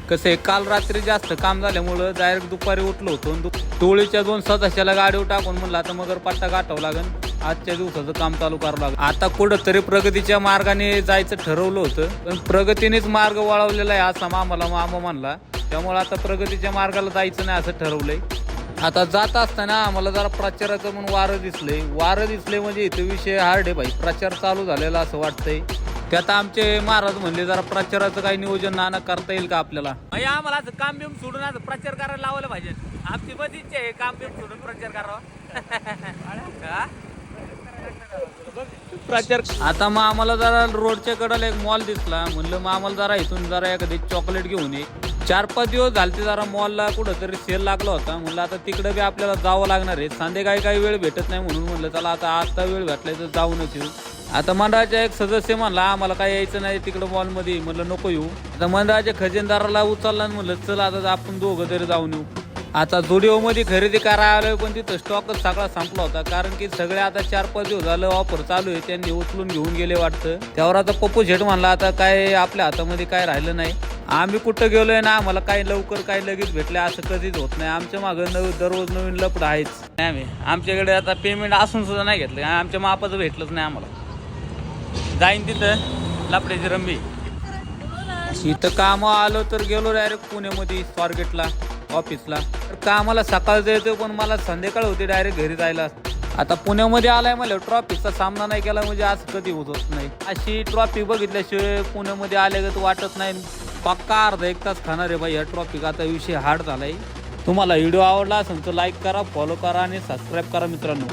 कसं आहे, काल रात्री जास्त काम झाल्यामुळं डायरेक्ट दुपारी उठलो होतो. टोळीच्या 2 सदस्याला गाडीवर टाकून म्हणलं आता मगर पट्टा गाठावं लागेल, आजच्या दिवसाचं काम चालू करावं लागेल. आता कुठंतरी प्रगतीच्या मार्गाने जायचं ठरवलं होतं, पण प्रगतीनेच मार्ग वळवलेला आहे असा मामा म्हणला. त्यामुळे आता प्रगतीच्या मार्गाला जायचं नाही असं ठरवलंय. आता जात असताना आम्हाला जरा प्रचाराचं म्हणून वारं दिसले म्हणजे इथं विषय हार्ड आहे भाई. प्रचार चालू झालेला असं वाटतंय. त्यात आमचे महाराज म्हणले जरा प्रचाराचं काही नियोजन नाना करता येईल का आपल्याला. आम्हाला असं काम बिम सोडून असं प्रचार करायला लावलं पाहिजे. आमची बदीच आहे काम बिम सोडून प्रचार करावा. प्रचार आता मग आम्हाला जरा रोडच्या कडेला एक मॉल दिसला. म्हणलं मग आम्हाला जरा इथून जरा एखादी चॉकलेट घेऊन ये. 4-5 दिवस झाले जरा मॉलला कुठंतरी सेल लागला होता. म्हणलं आता तिकडे बी आपल्याला जावं लागणार आहे. संध्याकाळी काही वेळ भेटत नाही म्हणून म्हणलं चला आता वेळ भेटलाय तर जाऊनच येऊ. आता मंडळाचा एक सदस्य म्हणला आम्हाला काय यायचं नाही तिकडं मॉलमध्ये. म्हणलं नको येऊ. आता मंडळाच्या खजिनदाराला उचलला म्हणलं चल आता आपण दोघं तरी जाऊन येऊ. आता जुडिओमध्ये खरेदी करायला आलोय पण तिथं स्टॉकच सगळा संपला होता. कारण की सगळे आता 4-5 दिवस झालं ऑफर चालू आहे. त्यांनी उचलून घेऊन गेले वाटतं. त्यावर आता पप्पू झेट म्हणला आता काय आपल्या हातामध्ये काय राहिलं नाही. आम्ही कुठं गेलोय ना आम्हाला काही लवकर काही लगेच भेटले असं कधीच होत नाही. आमच्या मागं दररोज नवीन लपड आहेच. नाही आमच्याकडे आता पेमेंट असून सुद्धा नाही घेतलं. आमच्या मापाचं भेटलंच नाही आम्हाला. जाईन तिथं लपड्याची रंबी. इथं कामं आलो तर गेलो डायरेक्ट पुण्यामध्ये स्वारगेटला ऑफिसला. तर कामाला सकाळचं येतो पण मला संध्याकाळ होते डायरेक्ट घरी जायला. आता पुण्यामध्ये आलाय मला ट्रॉफिकचा सामना नाही केला म्हणजे असं कधी होत नाही. अशी ट्रॉफिक बघितल्याशिवाय पुण्यामध्ये आल्यागत वाटत नाही. पक्का अर्धा 1 तास खाणार आहे बाई या ट्रॉफिक. आता विषय हार्ड झालाय. तुम्हाला व्हिडिओ आवडला असेल तर लाईक करा, फॉलो करा आणि सबस्क्राईब करा मित्रांनो.